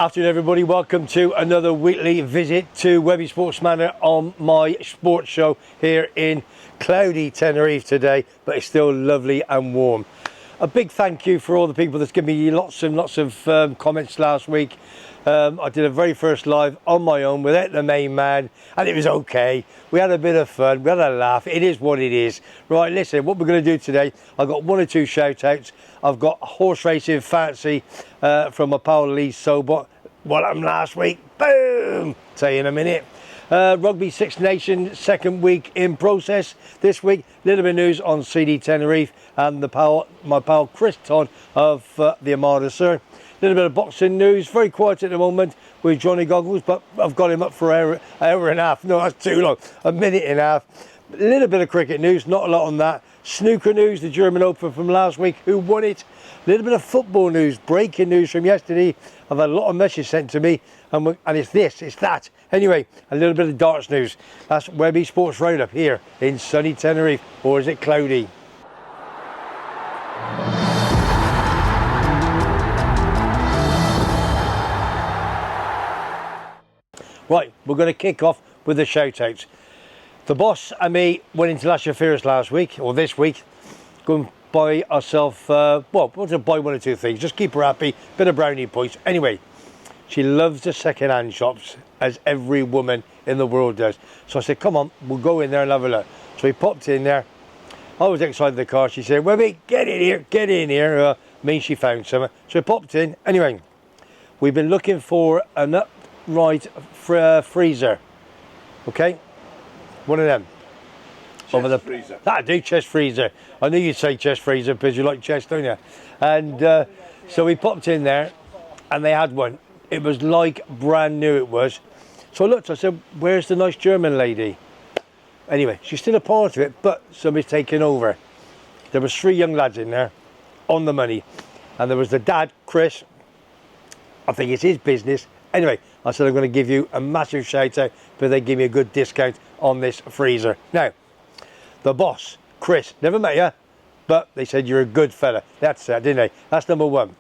Afternoon everybody, welcome to another weekly visit to Webby Sports Manor on my sports show here in cloudy Tenerife today, but it's still lovely and warm. A big thank you for all the people that's given me lots and lots of comments last week. I did a very first live on my own without the main man, and it was okay. We had a bit of fun, we had a laugh. It is what it is. Right, listen, what we're going to do today, I've got one or two shout outs. I've got horse racing F.A.C.T from my pal Lee SOBOT. What happened last week? Boom! Tell you in a minute. Rugby Six Nations second week in process this week. Little bit of news on CD Tenerife and my pal Chris Todd of the Armada, sir. Little bit of boxing news. Very quiet at the moment with Johnny Goggles, but I've got him up for an hour and a half. No, that's too long. A minute and a half. A little bit of cricket news, not a lot on that. Snooker news, the German Open from last week. Who won it? A little bit of football news, breaking news from yesterday. I've had a lot of messages sent to me, and it's this, it's that. Anyway, a little bit of darts news. That's Webby Sports Roundup here in sunny Tenerife, or is it cloudy? Right, we're going to kick off with the shout-outs. The boss and me went into Lasher Fierce last week, or this week, going to buy ourselves, well, we'll just buy one or two things, just keep her happy, bit of brownie points. Anyway, she loves the second-hand shops, as every woman in the world does. So I said, come on, we'll go in there and have a look. So we popped in there. I was outside the car. She said, Webby, get in here, get in here. Means she found something. So we popped in. Anyway, we've been looking for an upright freezer. Okay? One of them. Chest freezer. That'd do, chest freezer. I knew you'd say chest freezer because you like chest, don't you? And so we popped in there and they had one. It was like brand new, it was. So I looked, I said, where's the nice German lady? Anyway, she's still a part of it, but somebody's taken over. There was 3 young lads in there on the money. And there was the dad, Chris. I think it's his business. Anyway, I said, I'm going to give you a massive shout out, but they give me a good discount on this freezer. Now, the boss, Chris, never met you, but they said you're a good fella. That's it, didn't they? That's number 1.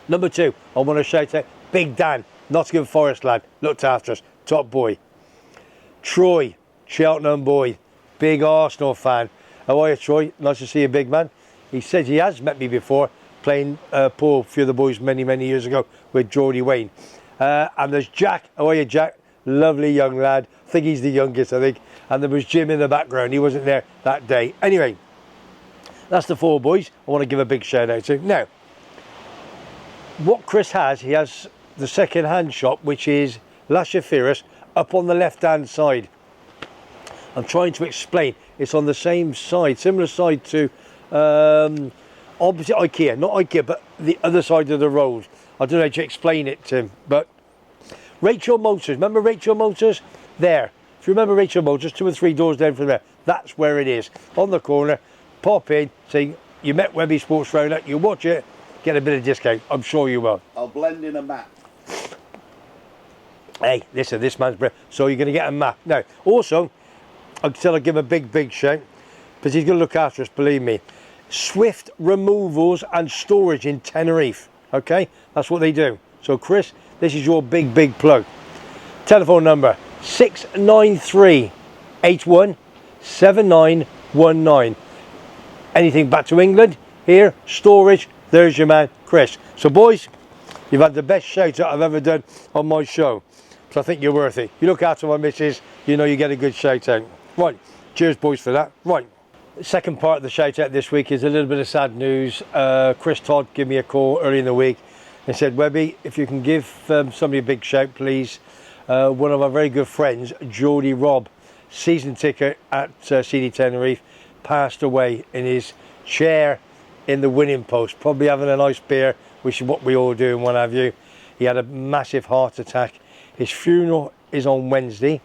Number 2, I want to shout out Big Dan, Nottingham Forest lad, looked after us, top boy. Troy, Cheltenham boy, big Arsenal fan. How are you, Troy? Nice to see you, big man. He said he has met me before, playing pool, a few of the boys many years ago with Geordie Wayne. And there's Jack. How are you, Jack? Lovely young lad. I think he's the youngest, I think. And there was Jim in the background. He wasn't there that day. Anyway, that's the 4 boys I want to give a big shout out to. Now, what Chris has, he has the second-hand shop, which is Lasher Fierce, up on the left-hand side. I'm trying to explain. It's on the same side, similar side to opposite IKEA. Not IKEA, but the other side of the road. I don't know how to explain it, Tim, but Rachel Motors. Remember Rachel Motors? There. If you remember Rachel Motors, 2 or 3 doors down from there. That's where it is. On the corner. Pop in, say you met Webby Sports Roundup, you watch it, get a bit of discount. I'm sure you will. I'll blend in a map. Hey, listen, this man's brilliant. So you're going to get a map. Now, also, I'll give him a big shout, because he's going to look after us, believe me. Swift Removals and Storage in Tenerife. Okay? That's what they do. So, Chris, this is your big plug. Telephone number 693 817919. Anything back to England, here, storage, there's your man, Chris. So, boys, you've had the best shout out I've ever done on my show. So I think you're worth it. You look after my missus, you know you get a good shout out. Right, cheers, boys, for that. Right, the second part of the shout out this week is a little bit of sad news. Chris Todd gave me a call early in the week and said, Webby, if you can give somebody a big shout, please. One of our very good friends, Geordie Rob, season ticket at CD Tenerife, passed away in his chair in the winning post, probably having a nice beer, which is what we all do and what have you. He had a massive heart attack. His funeral is on Wednesday.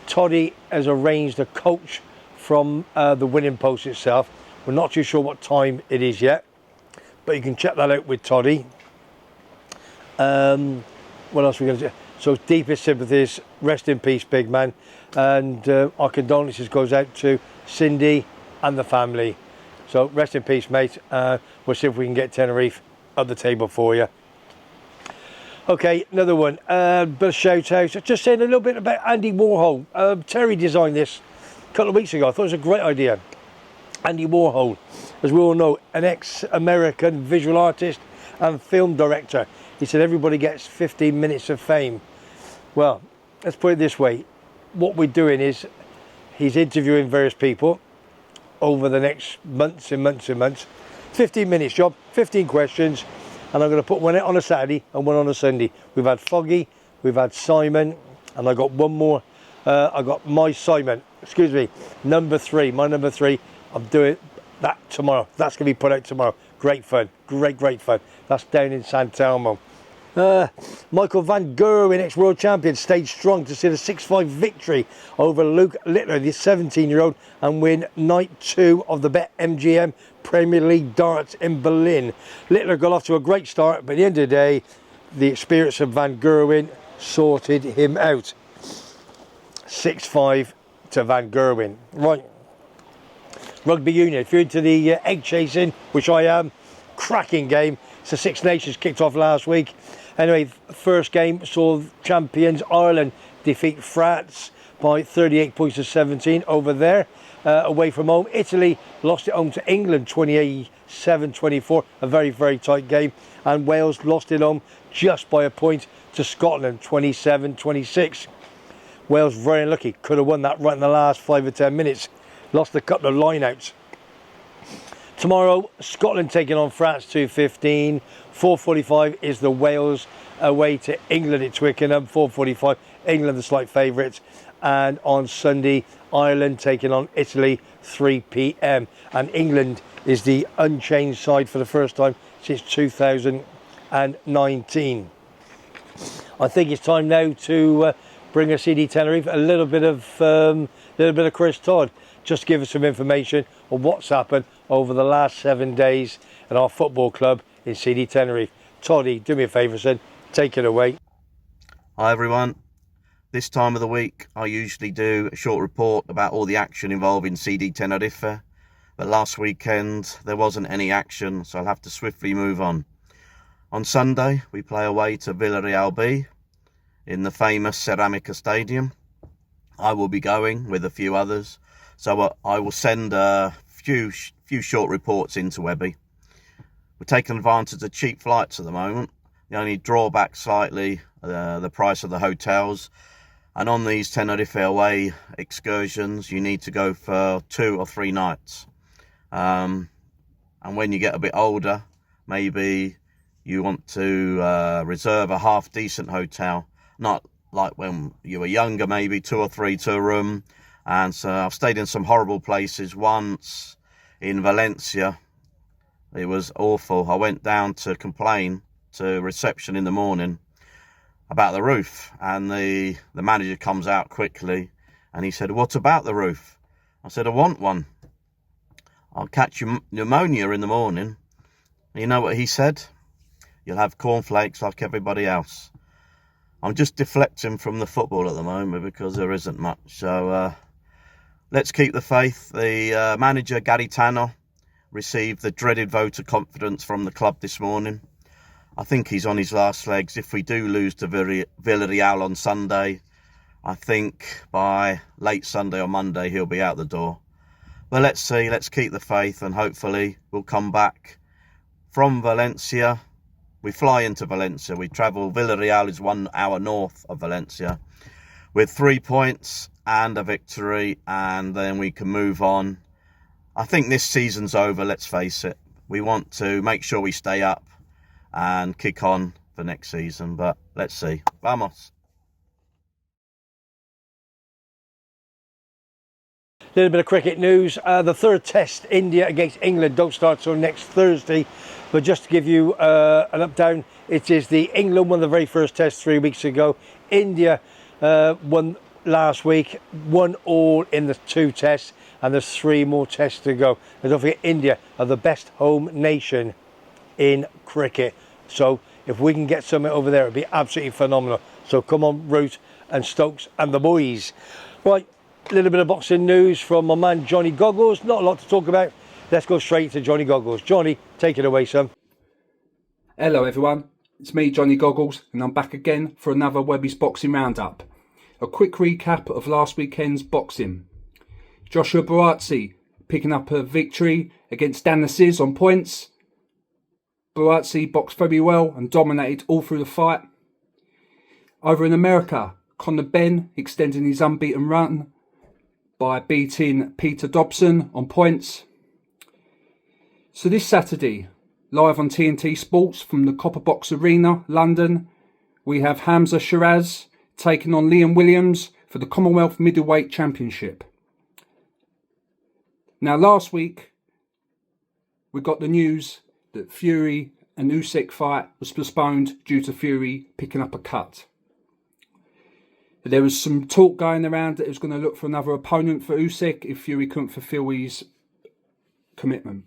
TODD has arranged a coach from the winning post itself. We're not too sure what time it is yet, but you can check that out with TODD. What else are we going to do? So deepest sympathies, rest in peace, big man. And our condolences goes out to Cindy and the family. So rest in peace, mate. We'll see if we can get Tenerife at the table for you. Okay, another one. Bit of shout out. Just saying a little bit about Andy Warhol. Terry designed this a couple of weeks ago. I thought it was a great idea. Andy Warhol, as we all know, an ex-American visual artist and film director. He said everybody gets 15 minutes of fame. Well, let's put it this way. What we're doing is he's interviewing various people over the next months and months and months. 15 minutes job, 15 questions, and I'm going to put one on a Saturday and one on a Sunday. We've had Foggy, we've had Simon, and I got one more. I got my Simon, excuse me, number 3, my number 3. I'm doing that tomorrow. That's going to be put out tomorrow. Great fun, great fun. That's down in San Telmo. Michael Van Gerwen, ex-world champion, stayed strong to see the 6-5 victory over Luke Littler, the 17-year-old, and win night 2 of the BetMGM Premier League darts in Berlin. Littler got off to a great start, but at the end of the day, the experience of Van Gerwen sorted him out. 6-5 to Van Gerwen. Right. Rugby Union, if you're into the egg chasing, which I am, cracking game. It's the Six Nations kicked off last week. Anyway, first game saw champions Ireland defeat France by 38 points to 17 over there. Away from home, Italy lost it home to England 27-24, a very tight game. And Wales lost it home just by a point to Scotland, 27-26. Wales very unlucky, could have won that right in the last 5 or 10 minutes. Lost a couple of line-outs. Tomorrow, Scotland taking on France 2:15. 4:45 is the Wales away to England at Twickenham. 4:45, England the slight favourites. And on Sunday, Ireland taking on Italy 3 p.m. And England is the unchanged side for the first time since 2019. I think it's time now to bring a CD Tenerife a little bit of Chris Todd. Just give us some information on what's happened over the last 7 days at our football club in CD Tenerife. Toddy, do me a favour, son. Take it away. Hi everyone. This time of the week I usually do a short report about all the action involving CD Tenerife, but last weekend there wasn't any action, so I'll have to swiftly move on. On Sunday we play away to Villarreal B in the famous Ceramica Stadium. I will be going with a few others, so I will send a few short reports into Webby. We're taking advantage of cheap flights at the moment. The only drawback slightly, the price of the hotels. And on these Tenerife away excursions, you need to go for 2 or 3 nights. And when you get a bit older, maybe you want to reserve a half decent hotel. Not like when you were younger, maybe 2 or 3 to a room. And so I've stayed in some horrible places. Once in Valencia, it was awful. I went down to complain to reception in the morning about the roof, and the manager comes out quickly and he said, "What about the roof?" I said, "I want one. I'll catch pneumonia in the morning." And you know what he said? "You'll have cornflakes like everybody else." I'm just deflecting from the football at the moment because there isn't much. So let's keep the faith. The manager, Garitano, received the dreaded vote of confidence from the club this morning. I think he's on his last legs. If we do lose to Villarreal on Sunday, I think by late Sunday or Monday he'll be out the door. But let's see, let's keep the faith, and hopefully we'll come back from Valencia. We fly into Valencia. We travel. Villarreal is 1 hour north of Valencia, with 3 points and a victory, and then we can move on. I think this season's over, let's face it. We want to make sure we stay up and kick on for next season, but let's see. Vamos. A little bit of cricket news. The third test, India against England, don't start till next Thursday. But just to give you an up-down, it is the England won the very first test 3 weeks ago. India won last week, 1-1 in the 2 tests, and there's 3 more tests to go. And don't forget, India are the best home nation in cricket. So if we can get something over there, it'd be absolutely phenomenal. So come on, Root and Stokes and the boys. Right, a little bit of boxing news from my man Johnny Goggles. Not a lot to talk about. Let's go straight to Johnny Goggles. Johnny, take it away, son. Hello everyone. It's me, Johnny Goggles, and I'm back again for another Webbys boxing roundup. A quick recap of last weekend's boxing. Joshua Buatsi picking up a victory against Dan Aziz on points. Buatsi boxed very well and dominated all through the fight. Over in America, Conor Ben extending his unbeaten run by beating Peter Dobson on points. So this Saturday, live on TNT Sports from the Copper Box Arena, London, we have Hamza Shiraz taking on Liam Williams for the Commonwealth Middleweight Championship. Now last week, we got the news that Fury and Usyk fight was postponed due to Fury picking up a cut. There was some talk going around that it was going to look for another opponent for Usyk if Fury couldn't fulfill his commitment.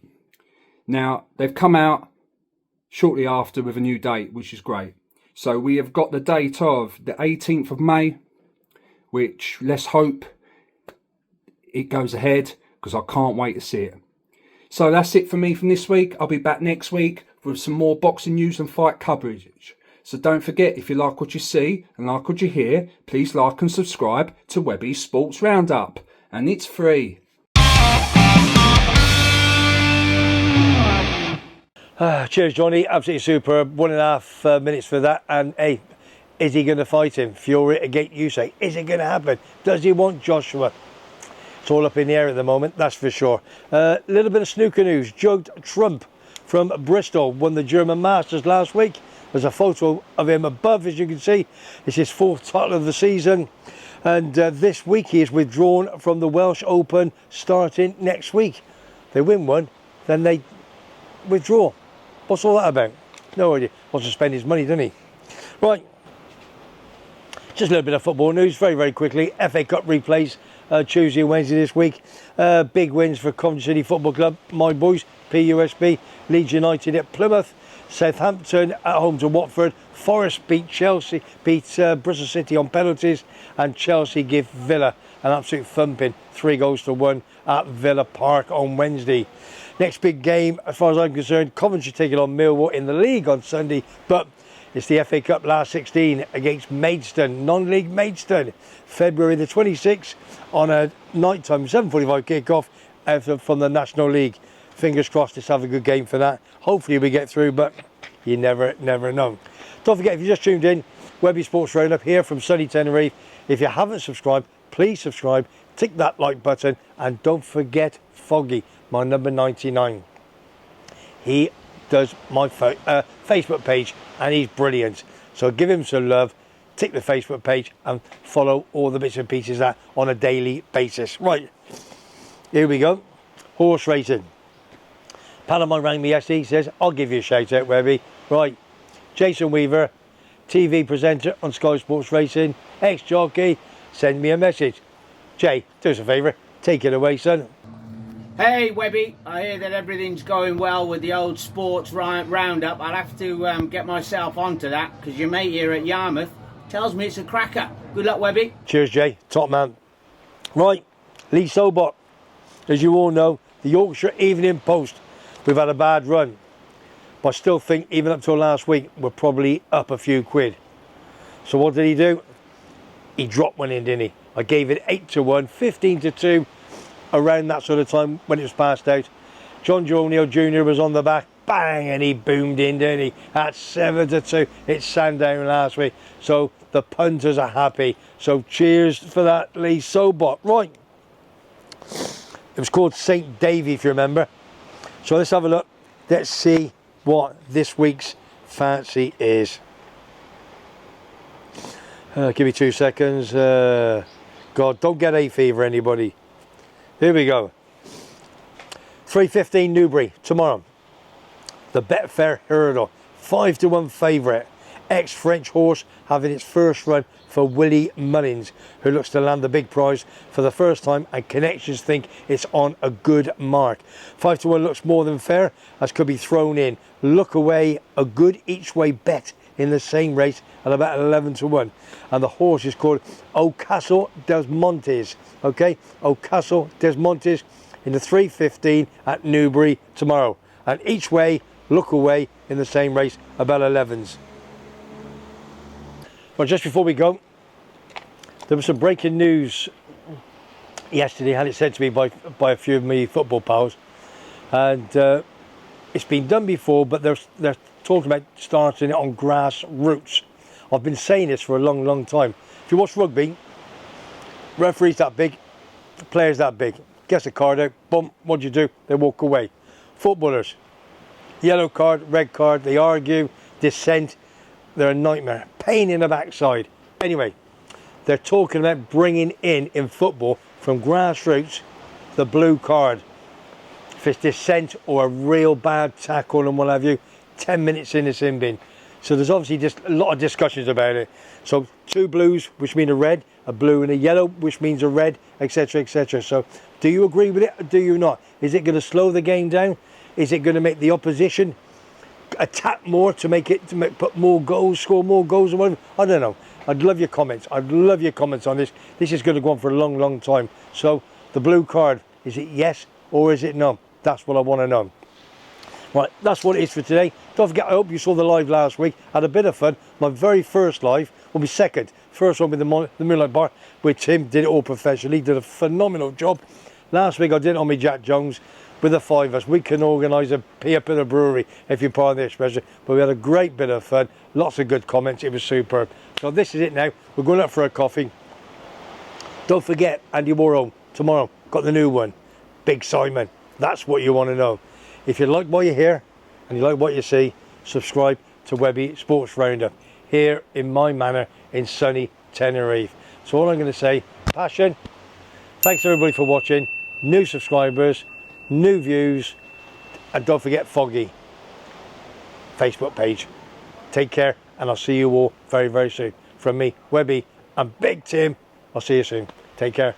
Now, they've come out shortly after with a new date, which is great. So we have got the date of the 18th of May, which let's hope it goes ahead because I can't wait to see it. So that's it for me from this week. I'll be back next week with some more boxing news and fight coverage. So don't forget, if you like what you see and like what you hear, please like and subscribe to Webbys Sports Roundup. And it's free. Cheers, Johnny. Absolutely superb. 1.5 minutes for that. And hey, is he going to fight him? Fury against Usyk. Is it going to happen? Does he want Joshua? It's all up in the air at the moment, that's for sure. A little bit of snooker news. Judd Trump from Bristol won the German Masters last week. There's a photo of him above, as you can see. It's his 4th title of the season. And this week he is withdrawn from the Welsh Open starting next week. They win one, then they withdraw. What's all that about? No idea. Wants to spend his money, doesn't he? Right. Just a little bit of football news, very, very quickly. FA Cup replays Tuesday and Wednesday this week. Big wins for Contra City Football Club, my boys, PUSB. Leeds United at Plymouth. Southampton at home to Watford. Forest beat Chelsea, beat Bristol City on penalties. And Chelsea give Villa an absolute thumping, 3-1 at Villa Park on Wednesday. Next big game, as far as I'm concerned, Coventry taking on Millwall in the league on Sunday, but it's the FA Cup last 16 against Maidstone, non-league Maidstone, February the 26th on a night-time 7:45 kick-off from the National League. Fingers crossed, let's have a good game for that. Hopefully we get through, but you never know. Don't forget, if you just tuned in, Webbys Sports Roundup here from sunny Tenerife. If you haven't subscribed, please subscribe, tick that like button, and don't forget Foggy, my number 99. He does my Facebook page and he's brilliant. So give him some love, tick the Facebook page and follow all the bits and pieces that on a daily basis. Right, here we go. Horse racing. Panama rang me yesterday, he says, I'll give you a shout out, Webby. Right, Jason Weaver, TV presenter on Sky Sports Racing, ex-jockey, send me a message. Jay, do us a favour, take it away, son. Hey Webby, I hear that everything's going well with the old sports roundup. I'll have to get myself onto that because your mate here at Yarmouth tells me it's a cracker. Good luck, Webby. Cheers, Jay. Top man. Right, Lee Sobot. As you all know, the Yorkshire Evening Post. We've had a bad run. But I still think, even up till last week, we're probably up a few quid. So what did he do? He dropped one in, didn't he? I gave it 8-1, 15-2. Around that sort of time when it was passed out. John Joe O'Neill Jr. was on the back, bang, and he boomed in, didn't he? At 7-2. It Sandown last week. So the punters are happy. So cheers for that, Lee Sobot. Right. It was called St. Davy, if you remember. So let's have a look. Let's see what this week's fancy is. Give me 2 seconds. God, don't get hay fever, anybody. Here we go. 3:15 Newbury tomorrow. The Betfair Hurdle. 5-1 favourite. Ex-French horse having its first run for Willie Mullins, who looks to land the big prize for the first time, and connections think it's on a good mark. 5-1 looks more than fair, as could be thrown in. Look away, a good each way bet in the same race at about 11-1. And the horse is called Ocasio dos Montes. Okay, Ocasio dos Montes in the 3:15 at Newbury tomorrow. And each way, look away in the same race, about 11s. Well, just before we go, there was some breaking news yesterday, had it said to me by a few of me football pals, and it's been done before, but they're talking about starting it on grassroots. I've been saying this for a long time. If you watch rugby, referee's that big, players that big, gets a card out, boom, what do you do? They walk away. Footballers, yellow card, red card, they argue, dissent, they're a nightmare, pain in the backside. Anyway, they're talking about bringing in football from grassroots the blue card. If it's dissent or a real bad tackle and what have you, 10 minutes in the sin bin. So there's obviously just a lot of discussions about it. So 2 blues, which mean a red, a blue and a yellow, which means a red, etc, etc. So do you agree with it or do you not? Is it going to slow the game down? Is it going to make the opposition attack more to make it, put more goals, score more goals or whatever? I don't know. I'd love your comments. I'd love your comments on this. This is going to go on for a long time. So the blue card, is it yes or is it no? That's what I want to know. Right, that's what it is for today. Don't forget, I hope you saw the live last week. Had a bit of fun. My very first live will be second. First one with the Moonlight Bar with Tim. Did it all professionally. Did a phenomenal job. Last week I did it on my Jack Jones with the 5 of us. We can organise a pee up at the brewery if you pardon the expression. But we had a great bit of fun. Lots of good comments. It was superb. So this is it now. We're going out for a coffee. Don't forget, Andy Warhol tomorrow. Got the new one. Big Simon. That's what you want to know. If you like what you hear and you like what you see, subscribe to Webby Sports Roundup here in my manor in sunny Tenerife. So all I'm going to say, passion. Thanks everybody for watching. New subscribers, new views, and don't forget Foggy Facebook page. Take care, and I'll see you all very soon. From me, Webby, and Big Tim, I'll see you soon. Take care.